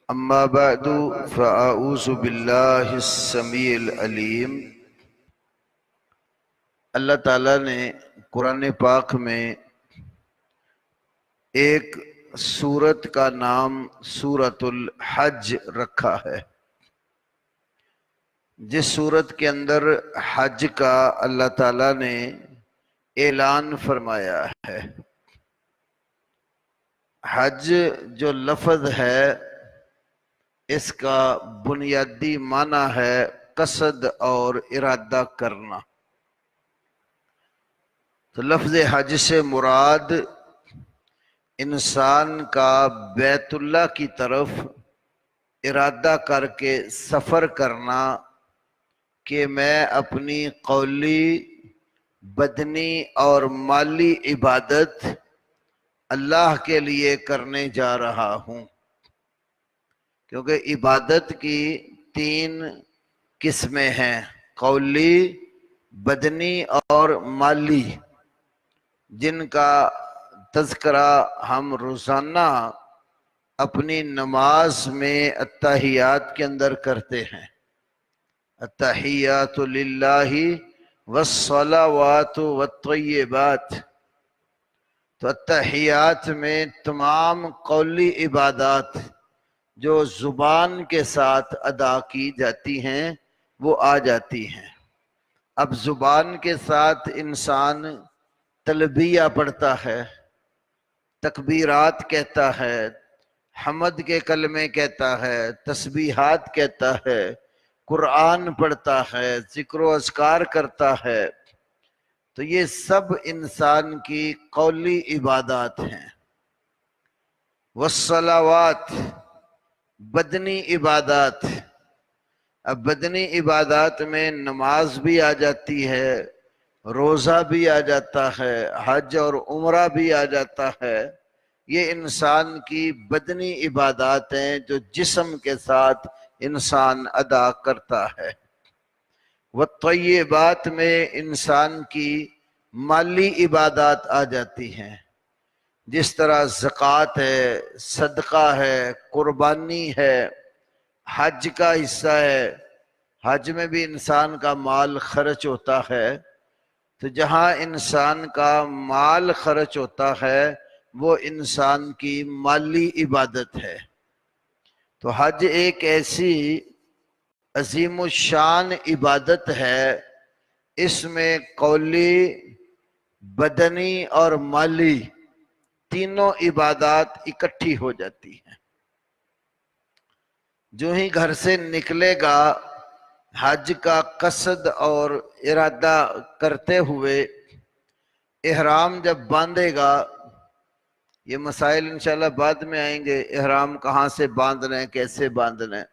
اما بعد فاعوذ باللہ السمیع العلیم۔ اللہ تعالیٰ نے قرآن پاک میں ایک سورت کا نام سورۃ الحج رکھا ہے، جس سورت کے اندر حج کا اللہ تعالیٰ نے اعلان فرمایا ہے۔ حج جو لفظ ہے اس کا بنیادی معنی ہے قصد اور ارادہ کرنا۔ تو لفظ حج سے مراد انسان کا بیت اللہ کی طرف ارادہ کر کے سفر کرنا کہ میں اپنی قولی، بدنی اور مالی عبادت اللہ کے لیے کرنے جا رہا ہوں، کیونکہ عبادت کی 3 قسمیں ہیں: قولی، بدنی اور مالی، جن کا تذکرہ ہم روزانہ اپنی نماز میں اتحیات کے اندر کرتے ہیں۔ التحیات للہ والصلوات والطیبات۔ تو اتحیات میں تمام قولی عبادات جو زبان کے ساتھ ادا کی جاتی ہیں وہ آ جاتی ہیں۔ اب زبان کے ساتھ انسان تلبیہ پڑھتا ہے، تکبیرات کہتا ہے، حمد کے کلمے کہتا ہے، تسبیحات کہتا ہے، قرآن پڑھتا ہے، ذکر و اذکار کرتا ہے، تو یہ سب انسان کی قولی عبادات ہیں۔ والصلوات، بدنی عبادات۔ اب بدنی عبادات میں نماز بھی آ جاتی ہے، روزہ بھی آ جاتا ہے، حج اور عمرہ بھی آ جاتا ہے۔ یہ انسان کی بدنی عبادات ہیں جو جسم کے ساتھ انسان ادا کرتا ہے۔ والطیبات میں انسان کی مالی عبادات آ جاتی ہیں، جس طرح زکوٰۃ ہے، صدقہ ہے، قربانی ہے، حج کا حصہ ہے۔ حج میں بھی انسان کا مال خرچ ہوتا ہے، تو جہاں انسان کا مال خرچ ہوتا ہے وہ انسان کی مالی عبادت ہے۔ تو حج ایک ایسی عظیم الشان عبادت ہے، اس میں قولی، بدنی اور مالی تینوں عبادات اکٹھی ہو جاتی ہیں۔ جو ہی گھر سے نکلے گا حج کا قصد اور ارادہ کرتے ہوئے، احرام جب باندھے گا، یہ مسائل انشاءاللہ بعد میں آئیں گے، احرام کہاں سے باندھنا ہے، کیسے باندھنا ہے۔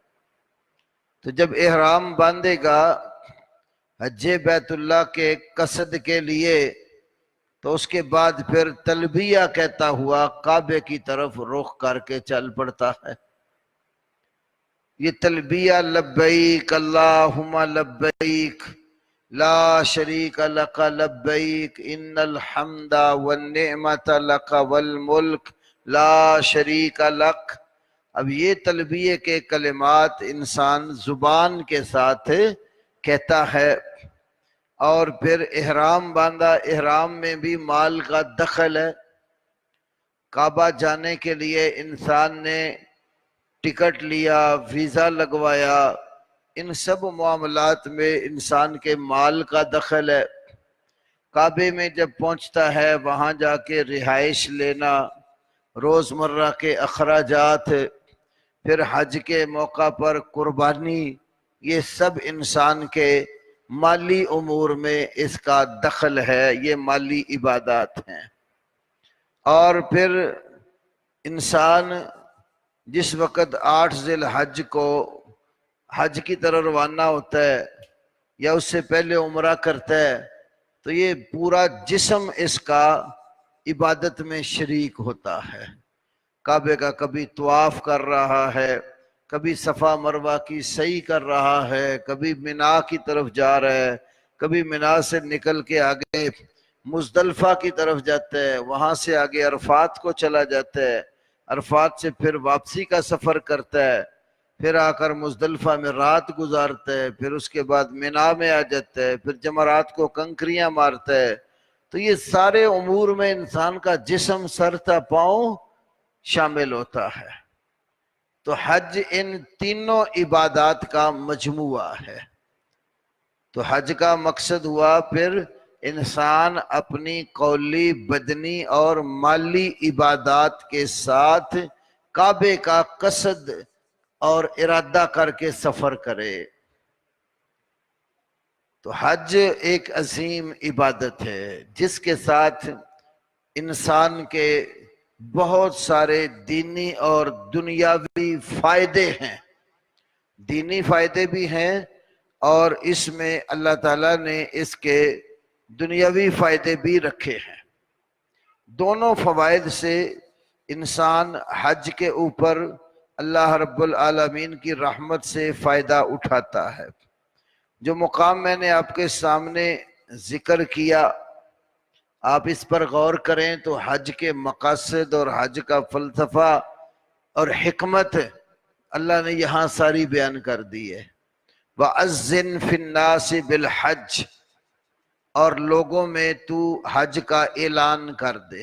تو جب احرام باندھے گا حج بیت اللہ کے قصد کے لیے، تو اس کے بعد پھر تلبیہ کہتا ہوا کعبے کی طرف رخ کر کے چل پڑتا ہے۔ یہ تلبیہ لبیک اللہم لبیک لا شریک لک لبیک ان الحمد والنعمت لک والملک لا شریک لک۔ اب یہ تلبیہ کے کلمات انسان زبان کے ساتھ کہتا ہے، اور پھر احرام باندھا۔ احرام میں بھی مال کا دخل ہے۔ کعبہ جانے کے لیے انسان نے ٹکٹ لیا، ویزا لگوایا، ان سب معاملات میں انسان کے مال کا دخل ہے۔ کعبے میں جب پہنچتا ہے وہاں جا کے رہائش لینا، روزمرہ کے اخراجات، پھر حج کے موقع پر قربانی، یہ سب انسان کے مالی امور میں اس کا دخل ہے، یہ مالی عبادات ہیں۔ اور پھر انسان جس وقت 8 ذی الحج کو حج کی طرح روانہ ہوتا ہے یا اس سے پہلے عمرہ کرتا ہے، تو یہ پورا جسم اس کا عبادت میں شریک ہوتا ہے۔ کعبے کا کبھی طواف کر رہا ہے، کبھی صفا مروہ کی سعی کر رہا ہے، کبھی مینا کی طرف جا رہا ہے، کبھی مینا سے نکل کے آگے مزدلفہ کی طرف جاتا ہے، وہاں سے آگے عرفات کو چلا جاتا ہے۔ عرفات سے پھر واپسی کا سفر کرتا ہے، پھر آ کر مزدلفہ میں رات گزارتا ہے، پھر اس کے بعد مینا میں آ جاتا ہے، پھر جمرات کو کنکریاں مارتا ہے. تو یہ سارے امور میں انسان کا جسم سر تا پاؤں شامل ہوتا ہے. تو حج ان تینوں عبادات کا مجموعہ ہے. تو حج کا مقصد ہوا پھر انسان اپنی قولی، بدنی اور مالی عبادات کے ساتھ کعبے کا قصد اور ارادہ کر کے سفر کرے. تو حج ایک عظیم عبادت ہے جس کے ساتھ انسان کے بہت سارے دینی اور دنیاوی فائدے ہیں. دینی فائدے بھی ہیں اور اس میں اللہ تعالیٰ نے اس کے دنیاوی فائدے بھی رکھے ہیں. دونوں فوائد سے انسان حج کے اوپر اللہ رب العالمین کی رحمت سے فائدہ اٹھاتا ہے. جو مقام میں نے آپ کے سامنے ذکر کیا، آپ اس پر غور کریں تو حج کے مقاصد اور حج کا فلسفہ اور حکمت اللہ نے یہاں ساری بیان کر دی ہے. وَأَذِّن فِي النَّاسِ بِالْحَجِّ، اور لوگوں میں تو حج کا اعلان کر دے.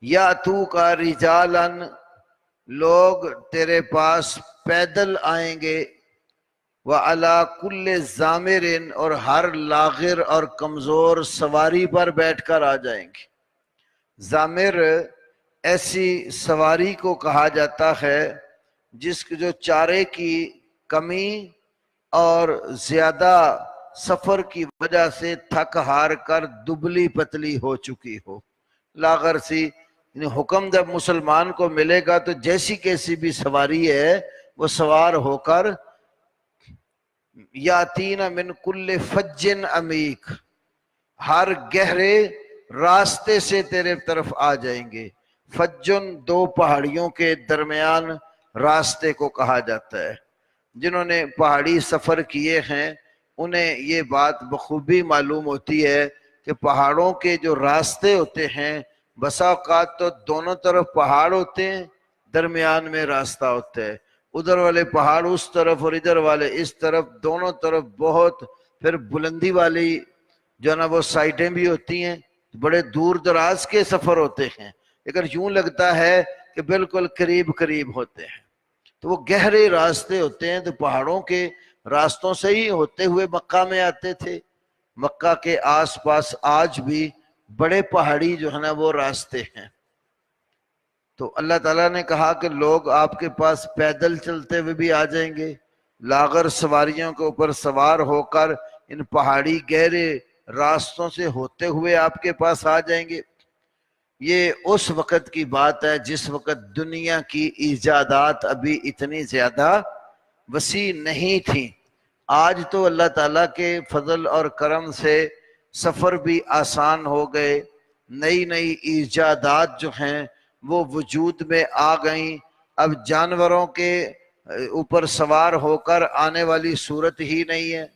یَأْتُوکَ رِجَالًا، لوگ تیرے پاس پیدل آئیں گے. وَعَلَىٰ كُلِّ ضَامِرٍ، اور ہر لاغر اور کمزور سواری پر بیٹھ کر آ جائیں گے. ضامر ایسی سواری کو کہا جاتا ہے جس جو چارے کی کمی اور زیادہ سفر کی وجہ سے تھک ہار کر دبلی پتلی ہو چکی ہو. لاغر سی، یعنی حکم جب مسلمان کو ملے گا تو جیسی کیسی بھی سواری ہے وہ سوار ہو کر یاتین من کل فج عمیق، ہر گہرے راستے سے تیرے طرف آ جائیں گے. فجن دو پہاڑیوں کے درمیان راستے کو کہا جاتا ہے. جنہوں نے پہاڑی سفر کیے ہیں انہیں یہ بات بخوبی معلوم ہوتی ہے کہ پہاڑوں کے جو راستے ہوتے ہیں بسا اوقات تو دونوں طرف پہاڑ ہوتے ہیں، درمیان میں راستہ ہوتا ہے. ادھر والے پہاڑ اس طرف اور ادھر والے اس طرف، دونوں طرف بہت پھر بلندی والی جو ہے نا وہ سائٹیں بھی ہوتی ہیں. بڑے دور دراز کے سفر ہوتے ہیں لیکن یوں لگتا ہے کہ بالکل قریب قریب ہوتے ہیں. تو وہ گہرے راستے ہوتے ہیں. تو پہاڑوں کے راستوں سے ہی ہوتے ہوئے مکہ میں آتے تھے. مکہ کے آس پاس آج بھی بڑے پہاڑی جو ہے نا وہ راستے ہیں. تو اللہ تعالیٰ نے کہا کہ لوگ آپ کے پاس پیدل چلتے ہوئے بھی آ جائیں گے، لاغر سواریوں کے اوپر سوار ہو کر ان پہاڑی گہرے راستوں سے ہوتے ہوئے آپ کے پاس آ جائیں گے. یہ اس وقت کی بات ہے جس وقت دنیا کی ایجادات ابھی اتنی زیادہ وسیع نہیں تھیں. آج تو اللہ تعالیٰ کے فضل اور کرم سے سفر بھی آسان ہو گئے. نئی نئی ایجادات جو ہیں وہ وجود میں آ گئیں. اب جانوروں کے اوپر سوار ہو کر آنے والی صورت ہی نہیں ہے،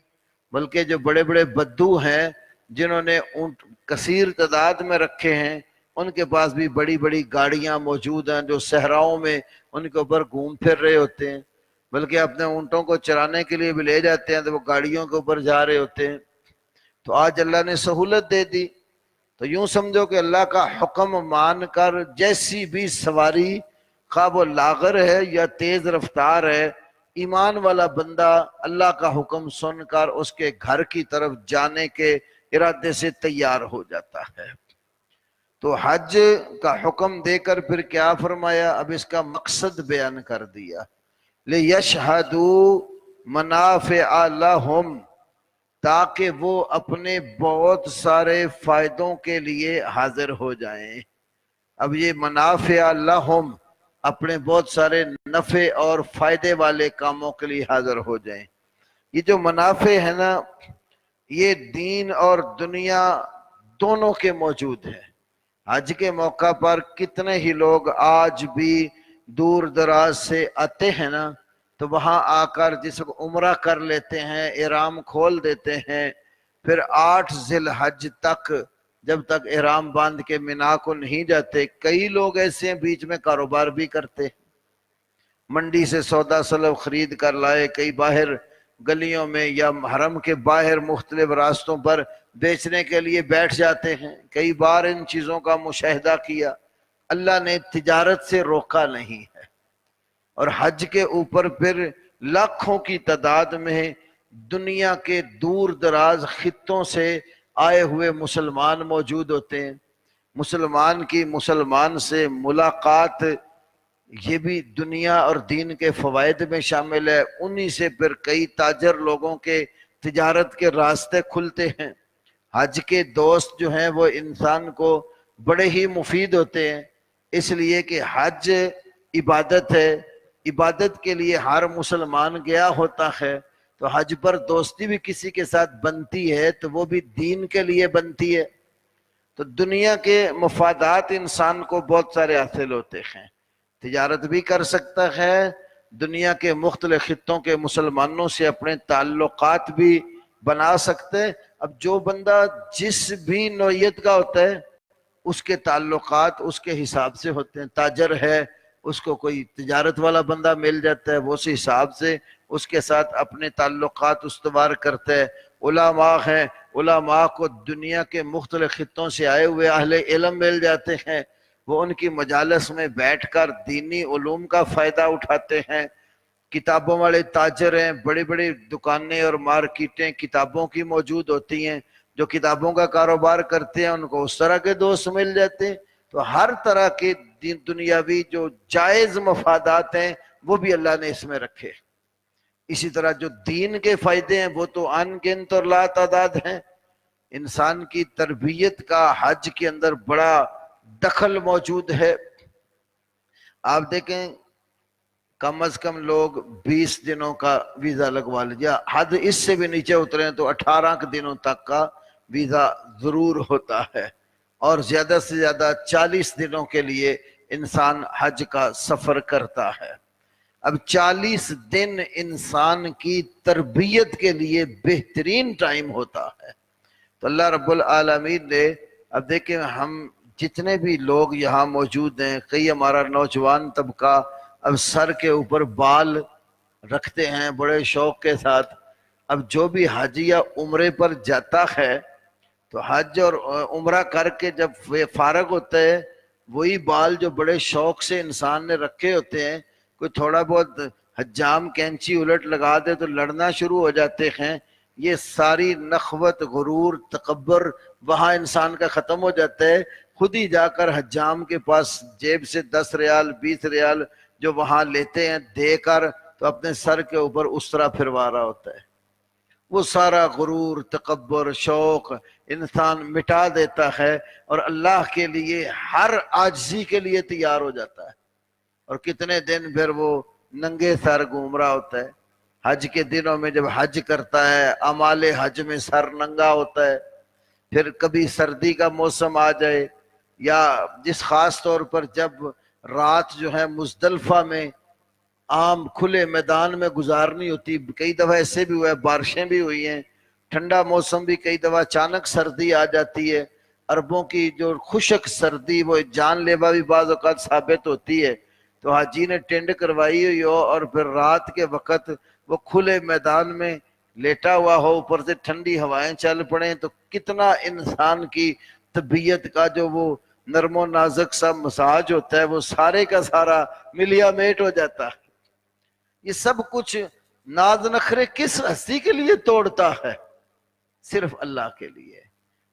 بلکہ جو بڑے بڑے بدو ہیں جنہوں نے اونٹ کثیر تعداد میں رکھے ہیں ان کے پاس بھی بڑی بڑی گاڑیاں موجود ہیں جو صحراؤں میں ان کے اوپر گھوم پھر رہے ہوتے ہیں، بلکہ اپنے اونٹوں کو چرانے کے لیے بھی لے جاتے ہیں تو وہ گاڑیوں کے اوپر جا رہے ہوتے ہیں. تو آج اللہ نے سہولت دے دی. تو یوں سمجھو کہ اللہ کا حکم مان کر جیسی بھی سواری، خواہ وہ لاغر ہے یا تیز رفتار ہے، ایمان والا بندہ اللہ کا حکم سن کر اس کے گھر کی طرف جانے کے ارادے سے تیار ہو جاتا ہے. تو حج کا حکم دے کر پھر کیا فرمایا؟ اب اس کا مقصد بیان کر دیا. لِيَشْهَدُوا مَنَافِعَ لَهُمْ، تاکہ وہ اپنے بہت سارے فائدوں کے لیے حاضر ہو جائیں. اب یہ منافع لہم، اپنے بہت سارے نفع اور فائدے والے کاموں کے لیے حاضر ہو جائیں. یہ جو منافع ہے نا یہ دین اور دنیا دونوں کے موجود ہیں. حج کے موقع پر کتنے ہی لوگ آج بھی دور دراز سے آتے ہیں نا تو وہاں آ کر جس کو عمرہ کر لیتے ہیں، احرام کھول دیتے ہیں، پھر 8 ذی الحج تک جب تک احرام باندھ کے مینا کو نہیں جاتے. کئی لوگ ایسے ہیں بیچ میں کاروبار بھی کرتے ہیں، منڈی سے سودا سلب خرید کر لائے، کئی باہر گلیوں میں یا حرم کے باہر مختلف راستوں پر بیچنے کے لیے بیٹھ جاتے ہیں. کئی بار ان چیزوں کا مشاہدہ کیا. اللہ نے تجارت سے روکا نہیں ہے، اور حج کے اوپر پھر لاکھوں کی تعداد میں دنیا کے دور دراز خطوں سے آئے ہوئے مسلمان موجود ہوتے ہیں. مسلمان کی مسلمان سے ملاقات یہ بھی دنیا اور دین کے فوائد میں شامل ہے. انہی سے پھر کئی تاجر لوگوں کے تجارت کے راستے کھلتے ہیں. حج کے دوست جو ہیں وہ انسان کو بڑے ہی مفید ہوتے ہیں، اس لیے کہ حج عبادت ہے. عبادت کے لیے ہر مسلمان گیا ہوتا ہے، تو حج پر دوستی بھی کسی کے ساتھ بنتی ہے تو وہ بھی دین کے لیے بنتی ہے. تو دنیا کے مفادات انسان کو بہت سارے حاصل ہوتے ہیں. تجارت بھی کر سکتا ہے، دنیا کے مختلف خطوں کے مسلمانوں سے اپنے تعلقات بھی بنا سکتے. اب جو بندہ جس بھی نوعیت کا ہوتا ہے اس کے تعلقات اس کے حساب سے ہوتے ہیں. تاجر ہے، اس کو کوئی تجارت والا بندہ مل جاتا ہے، وہ اس حساب سے اس کے ساتھ اپنے تعلقات استوار کرتا ہے. علماء ہیں، علماء کو دنیا کے مختلف خطوں سے آئے ہوئے اہل علم مل جاتے ہیں، وہ ان کی مجالس میں بیٹھ کر دینی علوم کا فائدہ اٹھاتے ہیں. کتابوں والے تاجر ہیں، بڑی بڑی دکانیں اور مارکیٹیں کتابوں کی موجود ہوتی ہیں، جو کتابوں کا کاروبار کرتے ہیں ان کو اس طرح کے دوست مل جاتے ہیں. تو ہر طرح کے دنیاوی جو جائز مفادات ہیں وہ بھی اللہ نے اس میں رکھے. اسی طرح جو دین کے فائدے ہیں وہ تو ان گنت اور لا تعداد ہیں. انسان کی تربیت کا حج کے اندر بڑا دخل موجود ہے. آپ دیکھیں کم از کم لوگ 20 دنوں کا ویزا لگوا لیجیے، حد اس سے بھی نیچے اترے تو 18 دنوں تک کا ویزا ضرور ہوتا ہے، اور زیادہ سے زیادہ 40 دنوں کے لیے انسان حج کا سفر کرتا ہے. اب 40 دن انسان کی تربیت کے لیے بہترین ٹائم ہوتا ہے. تو اللہ رب العالمین نے، اب دیکھیں ہم جتنے بھی لوگ یہاں موجود ہیں، کئی ہمارا نوجوان طبقہ اب سر کے اوپر بال رکھتے ہیں بڑے شوق کے ساتھ. اب جو بھی حج یا عمرے پر جاتا ہے تو حج اور عمرہ کر کے جب فارغ ہوتا ہے وہی بال جو بڑے شوق سے انسان نے رکھے ہوتے ہیں، کوئی تھوڑا بہت حجام کینچی الٹ لگا دے تو لڑنا شروع ہو جاتے ہیں. یہ ساری نخوت غرور تکبر وہاں انسان کا ختم ہو جاتا ہے. خود ہی جا کر حجام کے پاس جیب سے 10 ریال 20 ریال جو وہاں لیتے ہیں دے کر تو اپنے سر کے اوپر اس طرح پھروا رہا ہوتا ہے. وہ سارا غرور تکبر شوق انسان مٹا دیتا ہے اور اللہ کے لیے ہر عاجزی کے لیے تیار ہو جاتا ہے. اور کتنے دن پھر وہ ننگے سر گھوم رہا ہوتا ہے. حج کے دنوں میں جب حج کرتا ہے اعمال حج میں سر ننگا ہوتا ہے. پھر کبھی سردی کا موسم آ جائے یا جس خاص طور پر جب رات جو ہے مزدلفہ میں عام کھلے میدان میں گزارنی ہوتی. کئی دفعہ ایسے بھی ہوا ہے بارشیں بھی ہوئی ہیں، ٹھنڈا موسم بھی، کئی دفعہ اچانک سردی آ جاتی ہے. عربوں کی جو خشک سردی وہ جان لیوا بھی بعض اوقات ثابت ہوتی ہے. تو حاجی نے ٹینڈ کروائی ہوئی ہو اور پھر رات کے وقت وہ کھلے میدان میں لیٹا ہوا ہو، اوپر سے ٹھنڈی ہوائیں چل پڑیں تو کتنا انسان کی طبیعت کا جو وہ نرم و نازک سا مساج ہوتا ہے وہ سارے کا سارا ملیا میٹ ہو جاتا ہے. یہ سب کچھ ناز نخرے کس ہستی کے لیے توڑتا ہے؟ صرف اللہ کے لیے،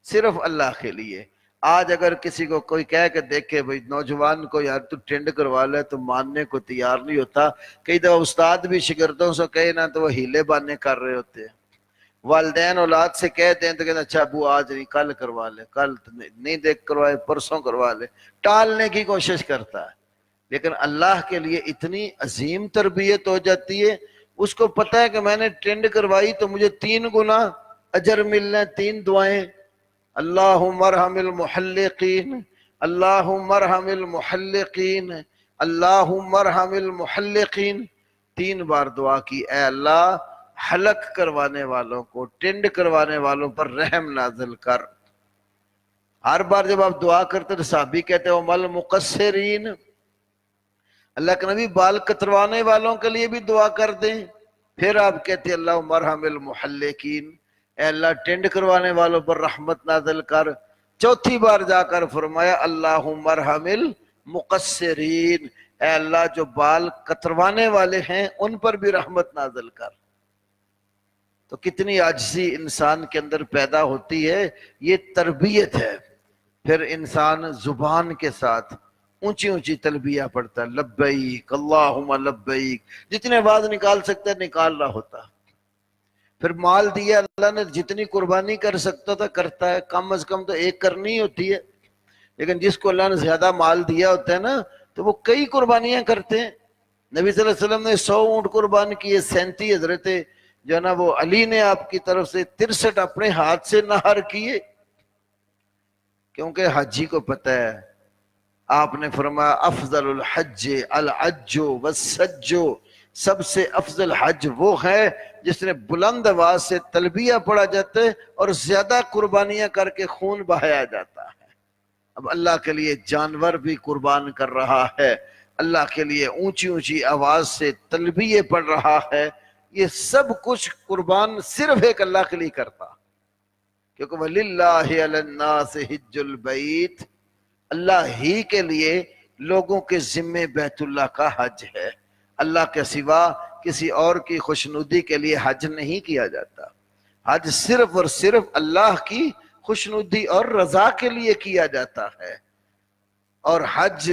صرف اللہ کے لیے. آج اگر کسی کو کوئی کہہ کے دیکھے بھئی نوجوان کو یار تو ٹینڈ کروا لے تو ماننے کو تیار نہیں ہوتا. کئی دفعہ استاد بھی شاگردوں سے کہے نا تو وہ ہیلے بانے کر رہے ہوتے ہیں. والدین اولاد سے کہہ دیں تو کہتے ہیں اچھا ابو آج نہیں کل کروا لے، کل نہیں دیکھ کروائے پرسوں کروا لے، ٹالنے کی کوشش کرتا ہے. لیکن اللہ کے لیے اتنی عظیم تربیت ہو جاتی ہے، اس کو پتہ ہے کہ میں نے ٹینڈ کروائی تو مجھے 3 گنا اجر ملنا، 3 دعائیں. اللہم ارحم المحلقین، اللہم ارحم المحلقین، اللہم ارحم المحلقین. 3 بار دعا کی، اے اللہ حلق کروانے والوں کو، ٹینڈ کروانے والوں پر رحم نازل کر. ہر بار جب آپ دعا کرتے تو صحابی کہتے ہیں وَمَا الْمُقَصِّرِينَ، اللہ کے نبی بال کتروانے والوں کے لیے بھی دعا کر دیں. پھر آپ کہتے ہیں اللہم ارحم المحلقین، اے اللہ ٹینڈ کروانے والوں پر رحمت نازل کر. چوتھی بار جا کر فرمایا اللہم ارحم المقصرین، اے اللہ جو بال کتروانے والے ہیں ان پر بھی رحمت نازل کر. تو کتنی عاجزی انسان کے اندر پیدا ہوتی ہے، یہ تربیت ہے. پھر انسان زبان کے ساتھ اونچی اونچی تلبیہ پڑھتا ہے، لبیک اللہم لبیک، جتنے آواز نکال سکتا ہے نکال رہا ہوتا. پھر مال دیا اللہ نے، جتنی قربانی کر سکتا تھا کرتا ہے، کم از کم تو ایک کرنی ہوتی ہے. لیکن جس کو اللہ نے زیادہ مال دیا ہوتا ہے نا تو وہ کئی قربانیاں کرتے ہیں. نبی صلی اللہ علیہ وسلم نے 100 اونٹ قربان کیے، 37 حضرت جو ہے نا وہ علی نے آپ کی طرف سے 63 اپنے ہاتھ سے نہر کیے. کیونکہ حاجی کو پتہ ہے، آپ نے فرمایا افضل الحج العج والسج، سب سے افضل حج وہ ہے جس نے بلند آواز سے تلبیہ پڑھا جاتا ہے اور زیادہ قربانیاں کر کے خون بہایا جاتا ہے. اب اللہ کے لیے جانور بھی قربان کر رہا ہے، اللہ کے لیے اونچی اونچی آواز سے تلبیہ پڑھ رہا ہے، یہ سب کچھ قربان صرف ایک اللہ کے لیے کرتا. کیونکہ وَلِلَّهِ عَلَى النَّاسِ حِجُّ الْبَيْتِ، اللہ ہی کے لیے لوگوں کے ذمے بیت اللہ کا حج ہے. اللہ کے سوا کسی اور کی خوشنودی کے لیے حج نہیں کیا جاتا. حج صرف اور صرف اللہ کی خوشنودی اور رضا کے لیے کیا جاتا ہے. اور حج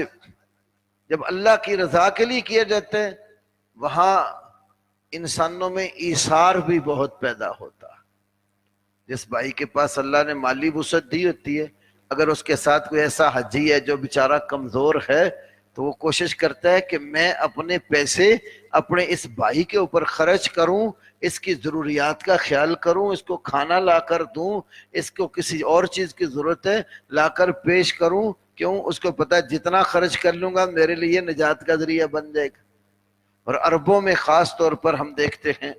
جب اللہ کی رضا کے لیے کیا جاتا ہے وہاں انسانوں میں ایثار بھی بہت پیدا ہوتا. جس بھائی کے پاس اللہ نے مالی وسعت دی ہوتی ہے، اگر اس کے ساتھ کوئی ایسا حجی ہے جو بیچارہ کمزور ہے تو وہ کوشش کرتا ہے کہ میں اپنے پیسے اپنے اس بھائی کے اوپر خرچ کروں، اس کی ضروریات کا خیال کروں، اس کو کھانا لا کر دوں، اس کو کسی اور چیز کی ضرورت ہے لا کر پیش کروں. کیوں؟ اس کو پتہ ہے جتنا خرچ کر لوں گا میرے لیے نجات کا ذریعہ بن جائے گا. اور عربوں میں خاص طور پر ہم دیکھتے ہیں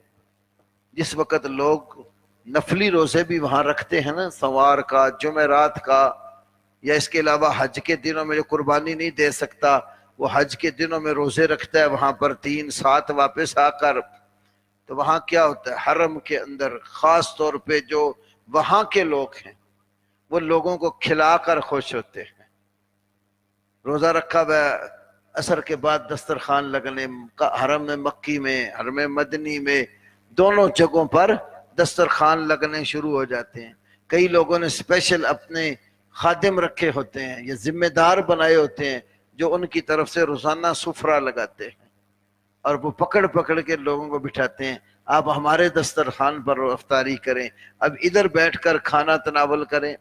جس وقت لوگ نفلی روزے بھی وہاں رکھتے ہیں نا، سوار کا، جمعرات کا، یا اس کے علاوہ حج کے دنوں میں جو قربانی نہیں دے سکتا وہ حج کے دنوں میں روزے رکھتا ہے وہاں پر 3-7 واپس آ کر. تو وہاں کیا ہوتا ہے، حرم کے اندر خاص طور پہ جو وہاں کے لوگ ہیں وہ لوگوں کو کھلا کر خوش ہوتے ہیں. روزہ رکھا ہوا ہے، عصر کے بعد دسترخوان لگنے، حرم مکی میں، حرم مدنی میں، دونوں جگہوں پر دسترخوان لگنے شروع ہو جاتے ہیں. کئی لوگوں نے اسپیشل اپنے خادم رکھے ہوتے ہیں یا ذمہ دار بنائے ہوتے ہیں جو ان کی طرف سے روزانہ سفرہ لگاتے ہیں اور وہ پکڑ پکڑ کے لوگوں کو بٹھاتے ہیں، آپ ہمارے دسترخوان پر افطاری کریں، اب ادھر بیٹھ کر کھانا تناول کریں.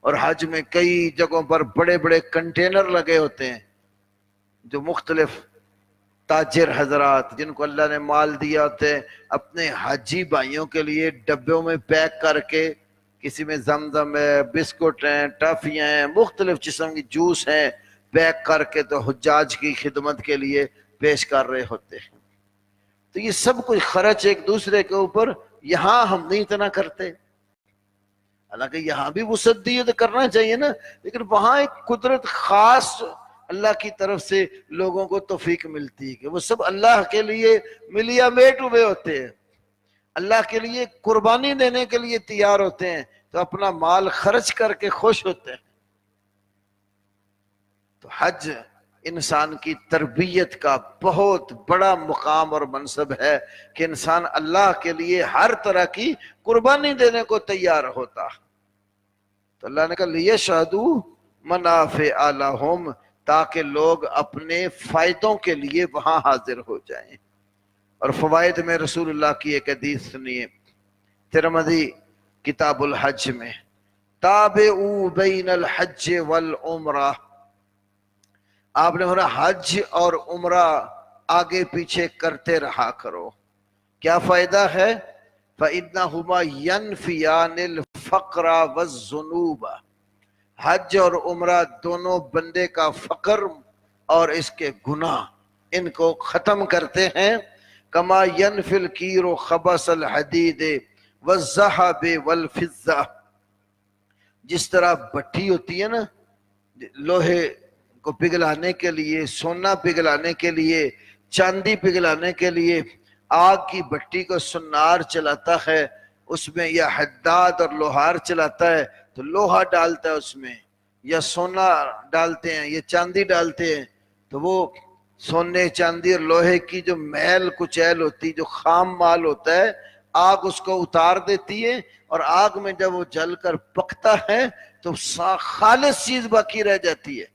اور حج میں کئی جگہوں پر بڑے بڑے کنٹینر لگے ہوتے ہیں جو مختلف تاجر حضرات جن کو اللہ نے مال دیا ہوتے ہیں اپنے حاجی بھائیوں کے لیے ڈبوں میں پیک کر کے، کسی میں زمزم ہے، بسکٹ ہیں، ٹافیاں ہیں، مختلف قسم کی جوس ہیں، پیک کر کے تو حجاج کی خدمت کے لیے پیش کر رہے ہوتے ہیں. تو یہ سب کچھ خرچ ایک دوسرے کے اوپر یہاں ہم نہیں اتنا کرتے. حالانکہ یہاں بھی وسعت دی ہے تو کرنا چاہیے نا، لیکن وہاں ایک قدرت خاص اللہ کی طرف سے لوگوں کو توفیق ملتی ہے کہ وہ سب اللہ کے لیے ملیا میٹ ہوئے ہوتے ہیں، اللہ کے لیے قربانی دینے کے لیے تیار ہوتے ہیں، تو اپنا مال خرچ کر کے خوش ہوتے ہیں. تو حج انسان کی تربیت کا بہت بڑا مقام اور منصب ہے کہ انسان اللہ کے لیے ہر طرح کی قربانی دینے کو تیار ہوتا. تو اللہ نے کہا لیشہدوا منافع لہم، تاکہ لوگ اپنے فائدوں کے لیے وہاں حاضر ہو جائیں. اور فوائد میں رسول اللہ کی ایک حدیث سنیے، ترمذی کتاب الحج میں، تابعوا بین الحج والعمرہ، آپ نے بولا حج اور عمرہ آگے پیچھے کرتے رہا کرو. کیا فائدہ ہے؟ فَإِنَّهُمَا يَنْفِيَانِ الْفَقْرَ وَالذُّنُوبَ، حج اور عمرہ دونوں بندے کا فقر اور اس کے گناہ ان کو ختم کرتے ہیں. کما ينفی الکیر خبث الحدید والذهب والفضہ، جس طرح بھٹی ہوتی ہے نا لوہے کو پگھلانے کے لیے، سونا پگھلانے کے لیے، چاندی پگھلانے کے لیے، آگ کی بھٹی کو سنار چلاتا ہے، اس میں یا حداد اور لوہار چلاتا ہے تو لوہا ڈالتا ہے اس میں، یا سونا ڈالتے ہیں یا چاندی ڈالتے ہیں تو وہ سونے چاندی اور لوہے کی جو میل کچیل ہوتی، جو خام مال ہوتا ہے، آگ اس کو اتار دیتی ہے، اور آگ میں جب وہ جل کر پکتا ہے تو خالص چیز باقی رہ جاتی ہے۔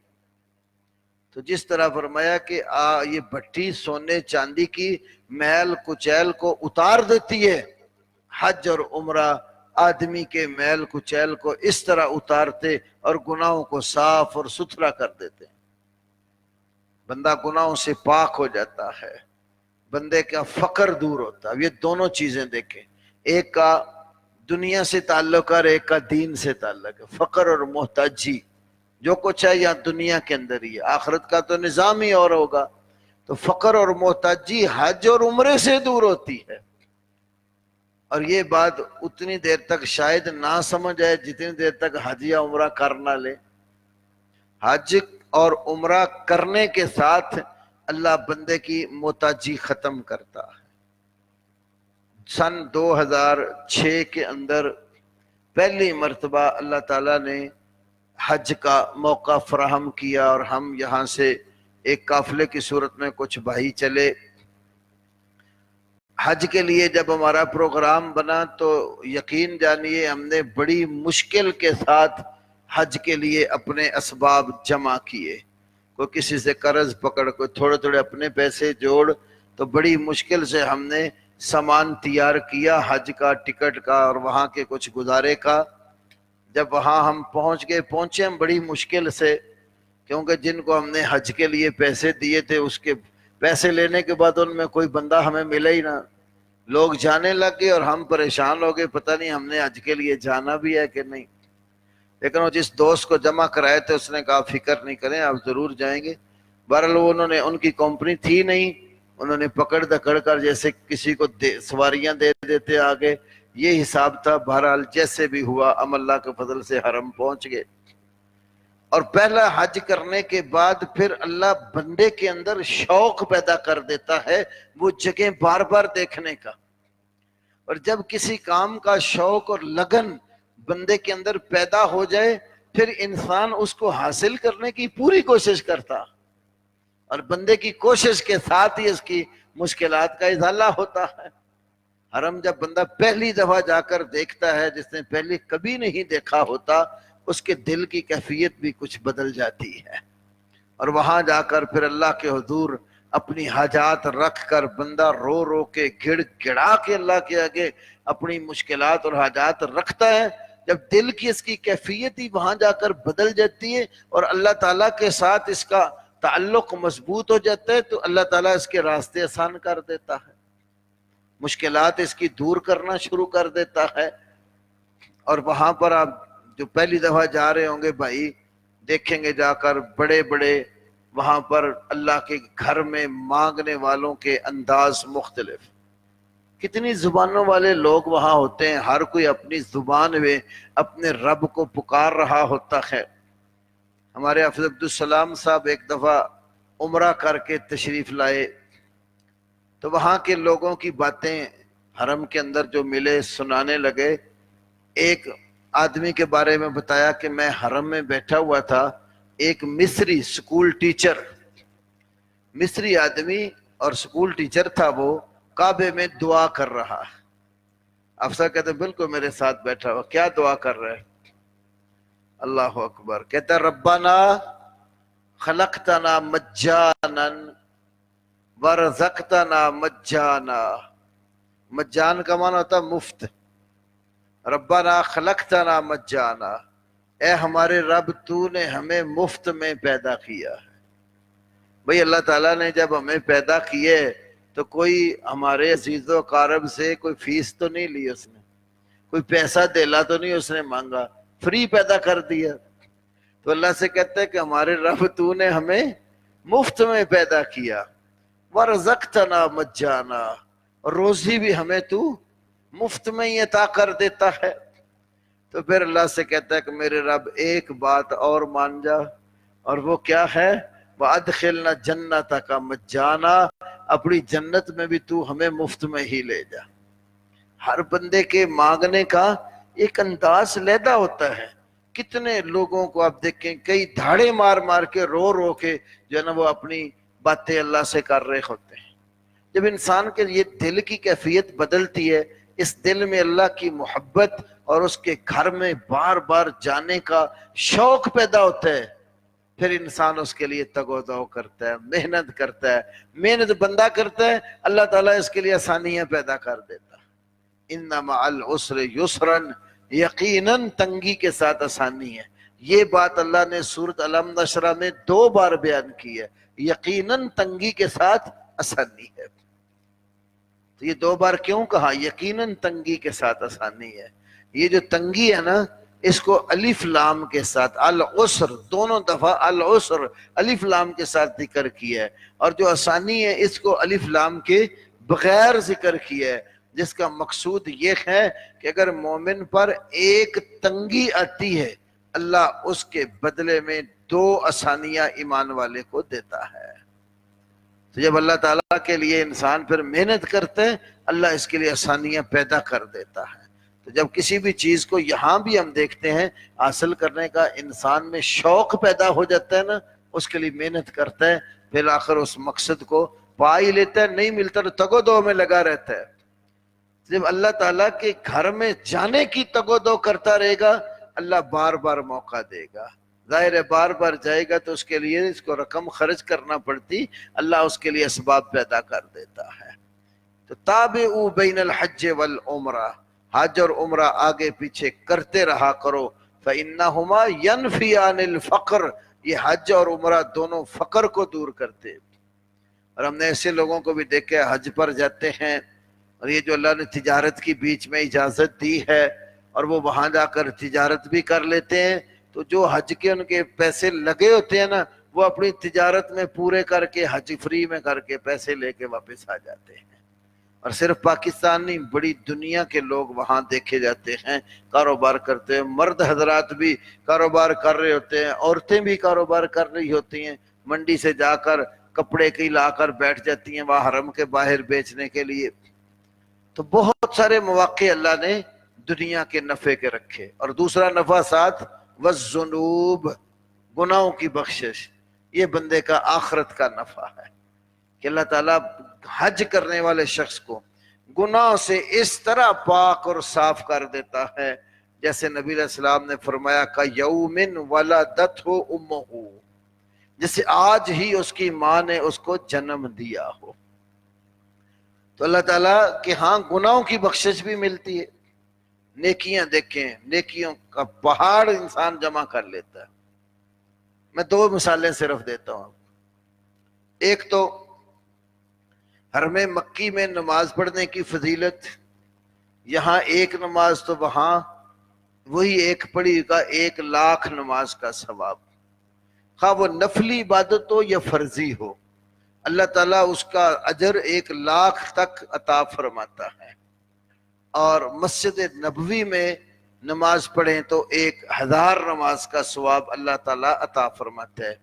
تو جس طرح فرمایا کہ یہ بھٹی سونے چاندی کی میل کچیل کو اتار دیتی ہے، حج اور عمرہ آدمی کے میل کچیل کو اس طرح اتارتے اور گناہوں کو صاف اور ستھرا کر دیتے، بندہ گناہوں سے پاک ہو جاتا ہے، بندے کا فقر دور ہوتا ہے۔ یہ دونوں چیزیں دیکھیں، ایک کا دنیا سے تعلق اور ایک کا دین سے تعلق ہے، فقر اور محتاجی۔ جو کچھ ہے یہاں دنیا کے اندر ہی ہے، آخرت کا تو نظام ہی اور ہوگا۔ تو فقر اور محتاجی حج اور عمرے سے دور ہوتی ہے، اور یہ بات اتنی دیر تک شاید نہ سمجھ آئے جتنی دیر تک حج یا عمرہ کر نہ لے۔ حج اور عمرہ کرنے کے ساتھ اللہ بندے کی محتاجی ختم کرتا ہے۔ سن 2006 کے اندر پہلی مرتبہ اللہ تعالیٰ نے حج کا موقع فراہم کیا، اور ہم یہاں سے ایک قافلے کی صورت میں کچھ بھائی چلے حج کے لیے۔ جب ہمارا پروگرام بنا تو یقین جانیے ہم نے بڑی مشکل کے ساتھ حج کے لیے اپنے اسباب جمع کیے، کوئی کسی سے قرض پکڑ، کوئی تھوڑے تھوڑے اپنے پیسے جوڑ، تو بڑی مشکل سے ہم نے سامان تیار کیا حج کا، ٹکٹ کا اور وہاں کے کچھ گزارے کا۔ جب وہاں ہم پہنچے ہم بڑی مشکل سے، کیونکہ جن کو ہم نے حج کے لیے پیسے دیے تھے اس کے پیسے لینے کے بعد ان میں کوئی بندہ ہمیں ملا ہی نہ، لوگ جانے لگ گئے اور ہم پریشان ہو گئے، پتہ نہیں ہم نے حج کے لیے جانا بھی ہے کہ نہیں۔ لیکن وہ جس دوست کو جمع کرائے تھے اس نے کہا فکر نہیں کریں آپ ضرور جائیں گے۔ بہرحال انہوں نے، ان کی کمپنی تھی نہیں، انہوں نے پکڑ دکڑ کر جیسے کسی کو سواریاں دے دیتے آگے، یہ حساب تھا۔ بہرحال جیسے بھی ہوا ہم اللہ کے فضل سے حرم پہنچ گئے، اور پہلا حج کرنے کے بعد پھر اللہ بندے کے اندر شوق پیدا کر دیتا ہے وہ جگہ بار بار دیکھنے کا۔ اور جب کسی کام کا شوق اور لگن بندے کے اندر پیدا ہو جائے پھر انسان اس کو حاصل کرنے کی پوری کوشش کرتا، اور بندے کی کوشش کے ساتھ ہی اس کی مشکلات کا ازالہ ہوتا ہے۔ حرم جب بندہ پہلی دفعہ جا کر دیکھتا ہے، جس نے پہلے کبھی نہیں دیکھا ہوتا، اس کے دل کی کیفیت بھی کچھ بدل جاتی ہے، اور وہاں جا کر پھر اللہ کے حضور اپنی حاجات رکھ کر بندہ رو رو کے گڑ گڑا کے اللہ کے آگے اپنی مشکلات اور حاجات رکھتا ہے۔ جب دل کی اس کی کیفیت ہی وہاں جا کر بدل جاتی ہے اور اللہ تعالیٰ کے ساتھ اس کا تعلق مضبوط ہو جاتا ہے تو اللہ تعالیٰ اس کے راستے آسان کر دیتا ہے، مشکلات اس کی دور کرنا شروع کر دیتا ہے۔ اور وہاں پر آپ جو پہلی دفعہ جا رہے ہوں گے بھائی دیکھیں گے جا کر بڑے بڑے وہاں پر اللہ کے گھر میں مانگنے والوں کے انداز مختلف، کتنی زبانوں والے لوگ وہاں ہوتے ہیں، ہر کوئی اپنی زبان میں اپنے رب کو پکار رہا ہوتا ہے۔ ہمارے حافظ عبدالسلام صاحب ایک دفعہ عمرہ کر کے تشریف لائے تو وہاں کے لوگوں کی باتیں حرم کے اندر جو ملے سنانے لگے۔ ایک آدمی کے بارے میں بتایا کہ میں حرم میں بیٹھا ہوا تھا، ایک مصری سکول ٹیچر، مصری آدمی اور سکول ٹیچر تھا، وہ کعبے میں دعا کر رہا ہے۔ افسر کہتے بالکل میرے ساتھ بیٹھا ہوا، کیا دعا کر رہے؟ اللہ اکبر، کہتا ربنا خلقتنا مجانا ورزقتنا مجانا، مجان کا معنی ہوتا مفت، ربنا خلقتنا مجانا، اے ہمارے رب تو نے ہمیں مفت میں پیدا کیا ہے۔ بھئی اللہ تعالیٰ نے جب ہمیں پیدا کیے تو کوئی ہمارے عزیز و اقارب سے کوئی فیس تو نہیں لی اس نے، کوئی پیسہ دیلا تو نہیں اس نے مانگا، فری پیدا کر دیا۔ تو اللہ سے کہتے ہیں کہ ہمارے رب تو نے ہمیں مفت میں پیدا کیا، ورزقتنا مجانا، روزی بھی ہمیں تو مفت میں ہی عطا کر دیتا ہے۔ تو پھر اللہ سے کہتا ہے کہ میرے رب ایک بات اور مان جا، اور وہ کیا ہے؟ وَأَدْخِلْنَا جَنَّتَكَ مَجَّانًا، اپنی جنت میں بھی تو ہمیں مفت میں ہی لے جا۔ ہر بندے کے مانگنے کا ایک انداز علیحدہ ہوتا ہے۔ کتنے لوگوں کو آپ دیکھیں کئی دھاڑے مار مار کے رو رو کے جو ہے نا وہ اپنی باتیں اللہ سے کر رہے ہوتے ہیں۔ جب انسان کے یہ دل کی کیفیت بدلتی ہے، اس دل میں اللہ کی محبت اور اس کے گھر میں بار بار جانے کا شوق پیدا ہوتا ہے، پھر انسان اس کے لیے تگ و دو کرتا ہے، محنت کرتا ہے۔ محنت بندہ کرتا ہے، اللہ تعالیٰ اس کے لیے آسانیاں پیدا کر دیتا ہے۔ ان مع العسر یسرا، یقیناً تنگی کے ساتھ آسانی ہے۔ یہ بات اللہ نے سورۃ الم نشرہ میں 2 بار بیان کی ہے، یقیناً تنگی کے ساتھ آسانی ہے۔ تو یہ 2 بار کیوں کہا یقیناً تنگی کے ساتھ آسانی ہے؟ یہ جو تنگی ہے نا، اس کو الف لام کے ساتھ، العسر دونوں دفعہ العسر الف لام کے ساتھ ذکر کیا ہے، اور جو آسانی ہے اس کو الف لام کے بغیر ذکر کیا ہے، جس کا مقصود یہ ہے کہ اگر مومن پر ایک تنگی آتی ہے، اللہ اس کے بدلے میں 2 آسانیاں ایمان والے کو دیتا ہے۔ تو جب اللہ تعالیٰ کے لیے انسان پھر محنت کرتے ہیں، اللہ اس کے لیے آسانیاں پیدا کر دیتا ہے۔ تو جب کسی بھی چیز کو یہاں بھی ہم دیکھتے ہیں حاصل کرنے کا انسان میں شوق پیدا ہو جاتا ہے نا، اس کے لیے محنت کرتا ہے، پھر آخر اس مقصد کو پا ہی لیتا ہے، نہیں ملتا تو تگ و دو میں لگا رہتا ہے۔ جب اللہ تعالیٰ کے گھر میں جانے کی تگ و دو کرتا رہے گا، اللہ بار بار موقع دے گا۔ ظاہر ہے بار بار جائے گا تو اس کے لیے اس کو رقم خرچ کرنا پڑتی، اللہ اس کے لیے اسباب پیدا کر دیتا ہے۔ تو تابعوا بین الحج والعمرہ، حج اور عمرہ آگے پیچھے کرتے رہا کرو، فإنہما ینفیان الفقر، یہ حج اور عمرہ دونوں فقر کو دور کرتے۔ اور ہم نے ایسے لوگوں کو بھی دیکھا حج پر جاتے ہیں، اور یہ جو اللہ نے تجارت کی بیچ میں اجازت دی ہے، اور وہ وہاں جا کر تجارت بھی کر لیتے ہیں، تو جو حج کے ان کے پیسے لگے ہوتے ہیں نا، وہ اپنی تجارت میں پورے کر کے حج فری میں کر کے پیسے لے کے واپس آ جاتے ہیں۔ اور صرف پاکستان نہیں، بڑی دنیا کے لوگ وہاں دیکھے جاتے ہیں کاروبار کرتے ہیں۔ مرد حضرات بھی کاروبار کر رہے ہوتے ہیں، عورتیں بھی کاروبار کر رہی ہوتی ہیں، منڈی سے جا کر کپڑے کی لا کر بیٹھ جاتی ہیں وہاں حرم کے باہر بیچنے کے لیے۔ تو بہت سارے مواقع اللہ نے دنیا کے نفع کے رکھے۔ اور دوسرا نفع ساتھ والذنوب، گناہوں کی بخشش، یہ بندے کا آخرت کا نفع ہے کہ اللہ تعالیٰ حج کرنے والے شخص کو گناہ سے اس طرح پاک اور صاف کر دیتا ہے، جیسے نبی علیہ السلام نے فرمایا کہ یوم ولدتہ امہ، جیسے آج ہی اس کی ماں نے اس کو جنم دیا ہو۔ تو اللہ تعالیٰ کہ ہاں گناہوں کی بخشش بھی ملتی ہے، نیکیاں دیکھیں، نیکیوں کا پہاڑ انسان جمع کر لیتا ہے۔ میں 2 مثالیں صرف دیتا ہوں۔ ایک تو حرم مکی میں نماز پڑھنے کی فضیلت، یہاں ایک نماز تو وہاں وہی ایک پڑھی کا 1,00,000 نماز کا ثواب، خواہ وہ نفلی عبادت ہو یا فرضی ہو، اللہ تعالیٰ اس کا اجر 1,00,000 تک عطا فرماتا ہے۔ اور مسجد نبوی میں نماز پڑھیں تو 1,000 نماز کا ثواب اللہ تعالیٰ عطا فرماتا ہے۔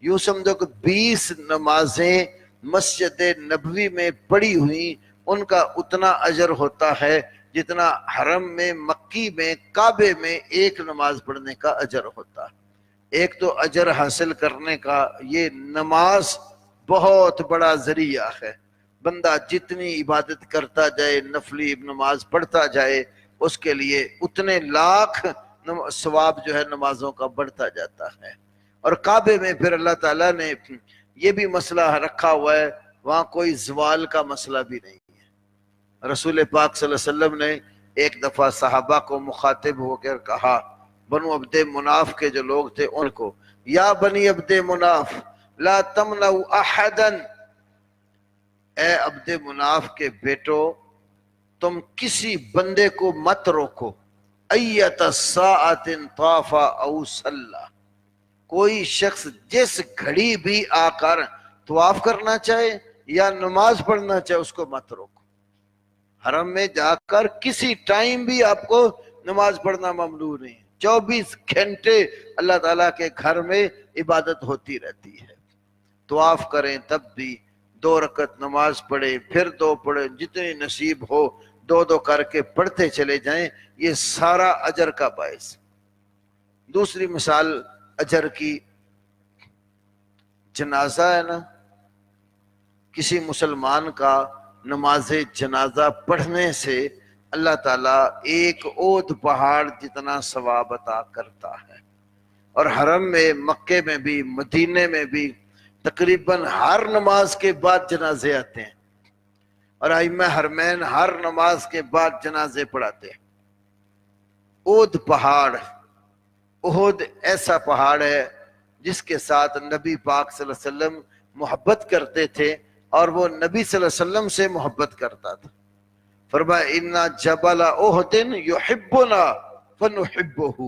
یوں سمجھو کہ 20 نمازیں مسجد نبوی میں پڑھی ہوئی، ان کا اتنا اجر ہوتا ہے جتنا حرم میں مکی میں کعبے میں 1 نماز پڑھنے کا اجر ہوتا ہے۔ ایک تو اجر حاصل کرنے کا یہ نماز بہت بڑا ذریعہ ہے، بندہ جتنی عبادت کرتا جائے، نفلی نماز پڑھتا جائے، اس کے لیے اتنے لاکھ ثواب جو ہے نمازوں کا بڑھتا جاتا ہے۔ اور کعبے میں پھر اللہ تعالیٰ نے یہ بھی مسئلہ رکھا ہوا ہے، وہاں کوئی زوال کا مسئلہ بھی نہیں ہے۔ رسول پاک صلی اللہ علیہ وسلم نے ایک دفعہ صحابہ کو مخاطب ہو کر کہا، بنو عبد مناف کے جو لوگ تھے ان کو، یا بنی عبد مناف لا تمنعوا احدا، اے عبد مناف کے بیٹو تم کسی بندے کو مت روکو، ایت ساعت طاف او صلی، کوئی شخص جس گھڑی بھی آ کر طواف کرنا چاہے یا نماز پڑھنا چاہے اس کو مت روکو۔ حرم میں جا کر کسی ٹائم بھی آپ کو نماز پڑھنا ممنوع نہیں ہے، 24 گھنٹے اللہ تعالیٰ کے گھر میں عبادت ہوتی رہتی ہے۔ طواف کریں تب بھی 2 رکعت نماز پڑھیں، پھر 2 پڑھیں، جتنی نصیب ہو 2 کر کے پڑھتے چلے جائیں، یہ سارا اجر کا باعث۔ دوسری مثال اجر کی، جنازہ ہے نا، کسی مسلمان کا نماز جنازہ پڑھنے سے اللہ تعالیٰ ایک اود پہاڑ جتنا ثواب عطا کرتا ہے۔ اور حرم میں، مکے میں بھی، مدینے میں بھی تقریباً ہر نماز کے بعد جنازے آتے ہیں، اور ائمہ حرمین ہر نماز کے بعد جنازے پڑھاتے ہیں۔ اود پہاڑ، احد ایسا پہاڑ ہے جس کے ساتھ نبی پاک صلی اللہ علیہ وسلم محبت کرتے تھے، اور وہ نبی صلی اللہ علیہ وسلم سے محبت کرتا تھا۔ فرمایا اِنَّ جَبَلَ اُحُدٍ يُحِبُّنَا فَنُحِبُّهُ،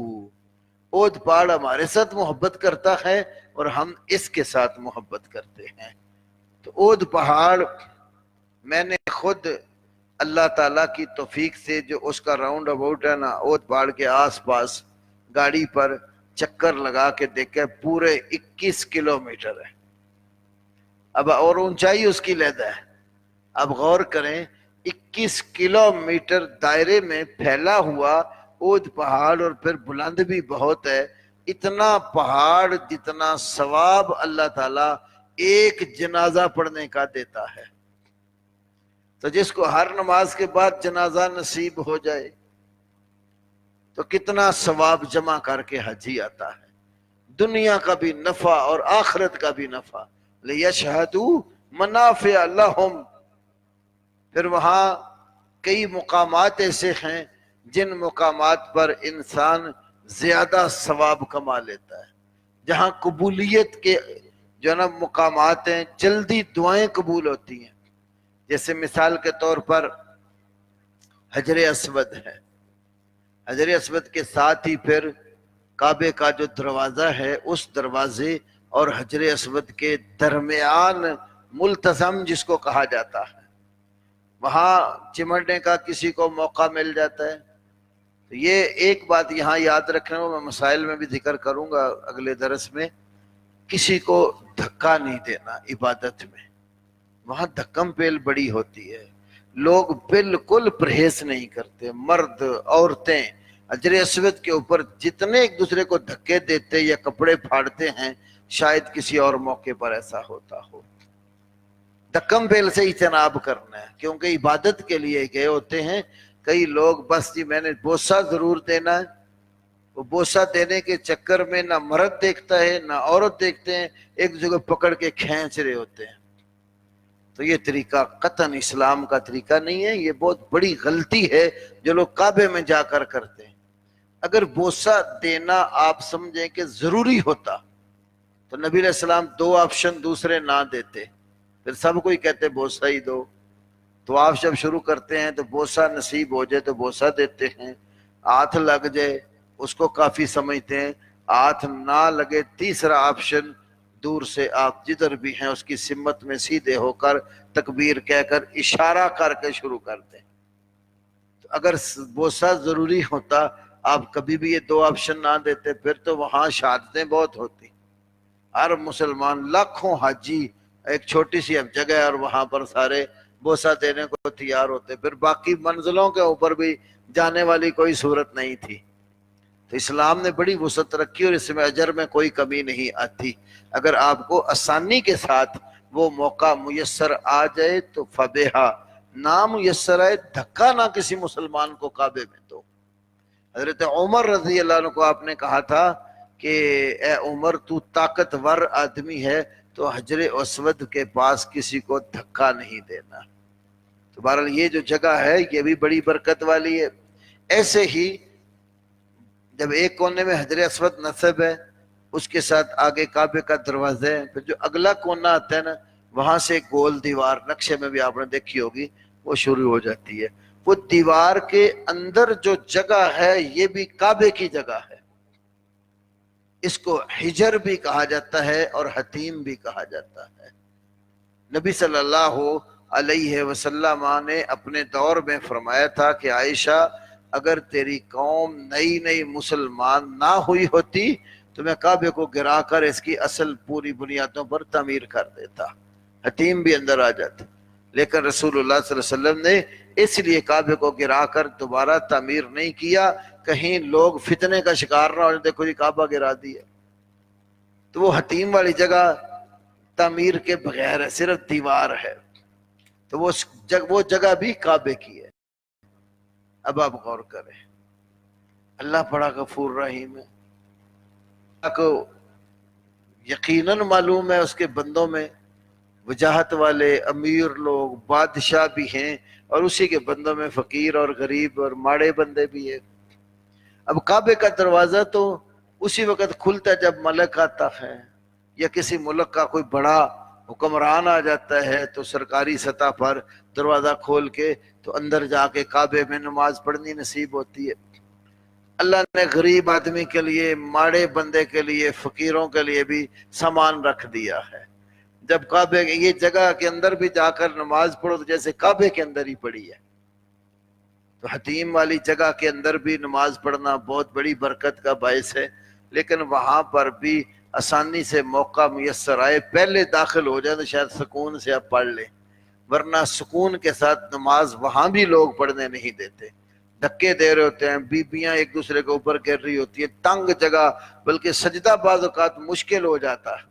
اود پہاڑ ہمارے ساتھ محبت کرتا ہے اور ہم اس کے ساتھ محبت کرتے ہیں۔ تو اود پہاڑ میں نے خود اللہ تعالیٰ کی توفیق سے جو اس کا راؤنڈ اباؤٹ ہے نا، اود پہاڑ کے آس پاس گاڑی پر چکر لگا کے دیکھا، پورے 21 کلومیٹر ہے۔ اب اور اونچائی اس کی علیحدہ ہے۔ اب غور کریں، 21 کلومیٹر دائرے میں پھیلا ہوا اود پہاڑ، اور پھر بلند بھی بہت ہے۔ اتنا پہاڑ جتنا ثواب اللہ تعالیٰ ایک جنازہ پڑھنے کا دیتا ہے۔ تو جس کو ہر نماز کے بعد جنازہ نصیب ہو جائے تو کتنا ثواب جمع کر کے حجی آتا ہے، دنیا کا بھی نفع اور آخرت کا بھی نفع۔ لِيَشْهَدُوا مَنَافِعَ لَهُمْ۔ پھر وہاں کئی مقامات ایسے ہیں جن مقامات پر انسان زیادہ ثواب کما لیتا ہے، جہاں قبولیت کے جو نا مقامات ہیں، جلدی دعائیں قبول ہوتی ہیں۔ جیسے مثال کے طور پر حجر اسود ہے، حجر اسود کے ساتھ ہی پھر کعبے کا جو دروازہ ہے، اس دروازے اور حجر اسود کے درمیان ملتزم جس کو کہا جاتا ہے، وہاں چمٹنے کا کسی کو موقع مل جاتا ہے۔ تو یہ ایک بات یہاں یاد رکھنا، میں مسائل میں بھی ذکر کروں گا اگلے درس میں، کسی کو دھکا نہیں دینا عبادت میں۔ وہاں دھکم پیل بڑی ہوتی ہے، لوگ بالکل پرہیز نہیں کرتے، مرد عورتیں حجر اسود کے اوپر جتنے ایک دوسرے کو دھکے دیتے یا کپڑے پھاڑتے ہیں، شاید کسی اور موقع پر ایسا ہوتا ہو۔ دھکم پیل سے اجتناب کرنا ہے، کیونکہ عبادت کے لیے گئے ہوتے ہیں۔ کئی لوگ بس جی میں نے بوسہ ضرور دینا ہے، وہ بوسہ دینے کے چکر میں نہ مرد دیکھتا ہے نہ عورت دیکھتے ہیں، ایک دوسرے کو پکڑ کے کھینچ رہے ہوتے ہیں۔ تو یہ طریقہ قطعاً اسلام کا طریقہ نہیں ہے، یہ بہت بڑی غلطی ہے جو لوگ کعبے میں جا کر کرتے ہیں۔ اگر بوسہ دینا آپ سمجھیں کہ ضروری ہوتا تو نبی علیہ السلام 2 آپشن دوسرے نہ دیتے، پھر سب کوئی کہتے بوسہ ہی دو۔ تو آپ جب شروع کرتے ہیں تو بوسہ نصیب ہو جائے تو بوسہ دیتے ہیں، ہاتھ لگ جائے اس کو کافی سمجھتے ہیں، ہاتھ نہ لگے تیسرا آپشن، دور سے آپ جدھر بھی ہیں اس کی سمت میں سیدھے ہو کر تکبیر کہہ کر اشارہ کر کے شروع کرتے ہیں۔ تو اگر بوسہ ضروری ہوتا آپ کبھی بھی یہ 2 آپشن نہ دیتے، پھر تو وہاں شہادتیں بہت ہوتی۔ ہر مسلمان لاکھوں حاجی، ایک چھوٹی سی اب جگہ ہے اور وہاں پر سارے بوسہ دینے کو تیار ہوتے، پھر باقی منزلوں کے اوپر بھی جانے والی کوئی صورت نہیں تھی۔ تو اسلام نے بڑی وسعت رکھی اور اس میں اجر میں کوئی کمی نہیں آتی۔ اگر آپ کو آسانی کے ساتھ وہ موقع میسر آ جائے تو فبیہا، نہ میسر آئے دھکا نہ کسی مسلمان کو کعبے میں دو۔ حضرت عمر رضی اللہ عنہ کو آپ نے کہا تھا کہ اے عمر تو طاقتور آدمی ہے تو حجر اسود کے پاس کسی کو دھکا نہیں دینا۔ تو بہرحال یہ جو جگہ ہے یہ بھی بڑی برکت والی ہے۔ ایسے ہی جب ایک کونے میں حجر اسود نصب ہے، اس کے ساتھ آگے کعبے کا دروازہ ہے، پھر جو اگلا کونا آتا ہے نا، وہاں سے گول دیوار نقشے میں بھی آپ نے دیکھی ہوگی، وہ شروع ہو جاتی ہے۔ وہ دیوار کے اندر جو جگہ ہے یہ بھی کعبے کی جگہ ہے، اس کو حجر بھی کہا جاتا ہے اور حتیم بھی کہا جاتا ہے۔ نبی صلی اللہ علیہ وسلم نے اپنے دور میں فرمایا تھا کہ عائشہ اگر تیری قوم نئی نئی مسلمان نہ ہوئی ہوتی تو میں کعبے کو گرا کر اس کی اصل پوری بنیادوں پر تعمیر کر دیتا، حتیم بھی اندر آ جاتا، لیکن رسول اللہ صلی اللہ علیہ وسلم نے اس لیے کعبے کو گرا کر دوبارہ تعمیر نہیں کیا کہیں لوگ فتنے کا شکار نہ ہو، دیکھو جی کعبہ گرا دیا۔ تو وہ حتیم والی جگہ تعمیر کے بغیر ہے، صرف دیوار ہے، تو وہ جگہ بھی کعبے کی ہے۔ اب آپ غور کریں، اللہ بڑا غفور رحیم ہے، اللہ کو یقیناً معلوم ہے اس کے بندوں میں وجاہت والے امیر لوگ بادشاہ بھی ہیں، اور اسی کے بندوں میں فقیر اور غریب اور ماڑے بندے بھی ہیں۔ اب کعبے کا دروازہ تو اسی وقت کھلتا ہے جب ملک آتا ہے یا کسی ملک کا کوئی بڑا حکمران آ جاتا ہے، تو سرکاری سطح پر دروازہ کھول کے تو اندر جا کے کعبے میں نماز پڑھنی نصیب ہوتی ہے۔ اللہ نے غریب آدمی کے لیے، ماڑے بندے کے لیے، فقیروں کے لیے بھی سامان رکھ دیا ہے۔ جب کعبے یہ جگہ کے اندر بھی جا کر نماز پڑھو تو جیسے کعبے کے اندر ہی پڑھی ہے۔ تو حتیم والی جگہ کے اندر بھی نماز پڑھنا بہت بڑی برکت کا باعث ہے، لیکن وہاں پر بھی آسانی سے موقع میسر آئے پہلے داخل ہو جائے تو شاید سکون سے آپ پڑھ لیں، ورنہ سکون کے ساتھ نماز وہاں بھی لوگ پڑھنے نہیں دیتے، دھکے دے رہے ہوتے ہیں، بیبیاں ایک دوسرے کے اوپر گر رہی ہوتی ہے، تنگ جگہ، بلکہ سجدہ بعض اوقات مشکل ہو جاتا ہے۔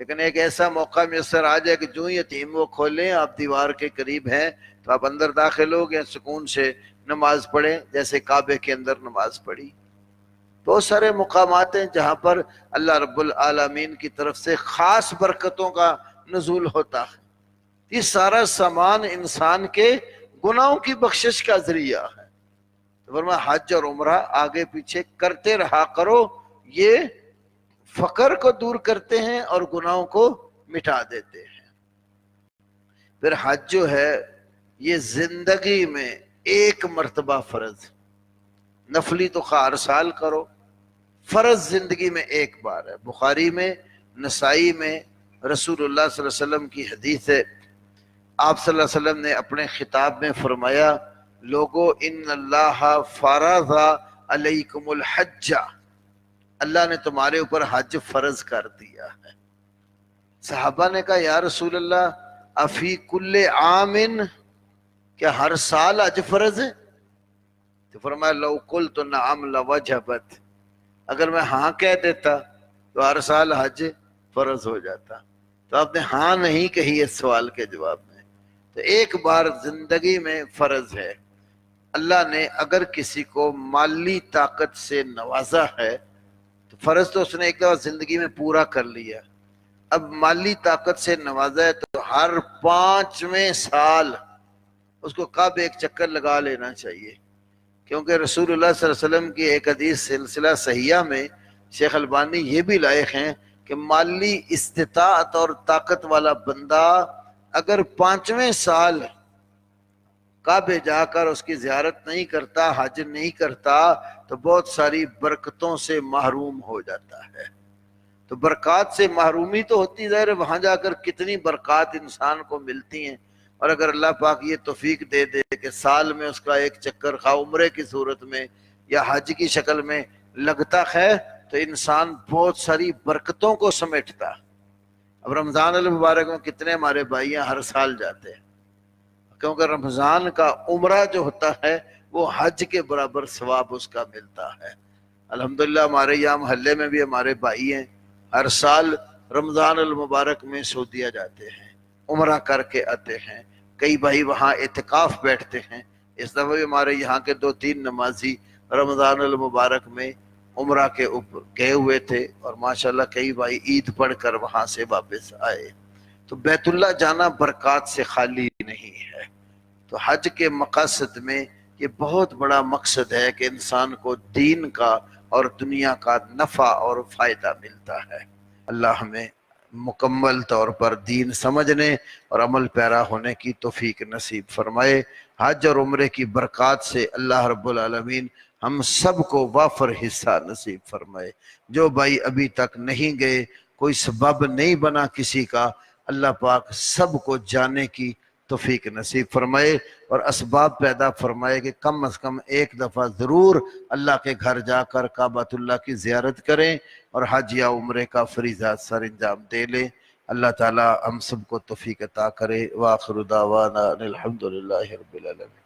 لیکن ایک ایسا موقع میسر آ جائے کہ جو ہی یتیم وہ کھولیں، آپ دیوار کے قریب ہیں تو آپ اندر داخل ہو گئے، سکون سے نماز پڑھیں جیسے کعبے کے اندر نماز پڑھی۔ بہت سارے مقامات ہیں جہاں پر اللہ رب العالمین کی طرف سے خاص برکتوں کا نزول ہوتا ہے۔ یہ سارا سامان انسان کے گناہوں کی بخشش کا ذریعہ ہے۔ تو فرمایا حج اور عمرہ آگے پیچھے کرتے رہا کرو، یہ فقر کو دور کرتے ہیں اور گناہوں کو مٹا دیتے ہیں۔ پھر حج جو ہے یہ زندگی میں ایک مرتبہ فرض، نفلی تو ہر سال کرو، فرض زندگی میں ایک بار ہے۔ بخاری میں، نسائی میں رسول اللہ صلی اللہ علیہ وسلم کی حدیث ہے، آپ صلی اللہ علیہ وسلم نے اپنے خطاب میں فرمایا لوگو ان اللہ فرض علیکم الحج، اللہ نے تمہارے اوپر حج فرض کر دیا ہے۔ صحابہ نے کہا یا رسول اللہ افی کل عام، کیا ہر سال حج فرض ہے؟ تو فرمایا لو قلت نعم لوجبت، اگر میں ہاں کہہ دیتا تو ہر سال حج فرض ہو جاتا، تو آپ نے ہاں نہیں کہی اس سوال کے جواب میں۔ تو ایک بار زندگی میں فرض ہے۔ اللہ نے اگر کسی کو مالی طاقت سے نوازا ہے تو فرض تو اس نے ایک دفعہ زندگی میں پورا کر لیا، اب مالی طاقت سے نوازا ہے تو ہر 5ویں سال اس کو کعبے ایک چکر لگا لینا چاہیے، کیونکہ رسول اللہ صلی اللہ علیہ وسلم کی ایک حدیث سلسلہ صحیحہ میں شیخ البانی یہ بھی لائق ہیں کہ مالی استطاعت اور طاقت والا بندہ اگر 5ویں سال کعبے جا کر اس کی زیارت نہیں کرتا، حج نہیں کرتا، تو بہت ساری برکتوں سے محروم ہو جاتا ہے۔ تو برکات سے محرومی تو ہوتی ظاہر ہے، وہاں جا کر کتنی برکات انسان کو ملتی ہیں، اور اگر اللہ پاک یہ توفیق دے دے کہ سال میں اس کا ایک چکر خواہ عمرے کی صورت میں یا حج کی شکل میں لگتا ہے تو انسان بہت ساری برکتوں کو سمیٹتا۔ اب رمضان المبارک میں کتنے ہمارے بھائی ہر سال جاتے ہیں، کیونکہ رمضان کا عمرہ جو ہوتا ہے وہ حج کے برابر ثواب اس کا ملتا ہے۔ الحمدللہ ہمارے یہاں محلے میں بھی ہمارے بھائی ہیں، ہر سال رمضان المبارک میں سعودیہ جاتے ہیں، عمرہ کر کے آتے ہیں، کئی بھائی وہاں اعتکاف بیٹھتے ہیں۔ اس دفعہ بھی ہمارے یہاں کے 2-3 نمازی رمضان المبارک میں عمرہ کے اوپر گئے ہوئے تھے، اور ماشاءاللہ کئی بھائی عید پڑھ کر وہاں سے واپس آئے۔ تو بیت اللہ جانا برکات سے خالی نہیں ہے۔ تو حج کے مقاصد میں یہ بہت بڑا مقصد ہے کہ انسان کو دین کا اور دنیا کا نفع اور فائدہ ملتا ہے۔ اللہ ہمیں مکمل طور پر دین سمجھنے اور عمل پیرا ہونے کی توفیق نصیب فرمائے۔ حج اور عمرے کی برکات سے اللہ رب العالمین ہم سب کو وافر حصہ نصیب فرمائے۔ جو بھائی ابھی تک نہیں گئے، کوئی سبب نہیں بنا کسی کا، اللہ پاک سب کو جانے کی توفیق نصیب فرمائے اور اسباب پیدا فرمائے کہ کم از کم ایک دفعہ ضرور اللہ کے گھر جا کر کعبۃ اللہ کی زیارت کریں اور حج یا عمرے کا فریضہ سر انجام دے لیں۔ اللہ تعالی ہم سب کو توفیق عطا کرے۔ وآخر دعوانا الحمدللہ رب العالمین۔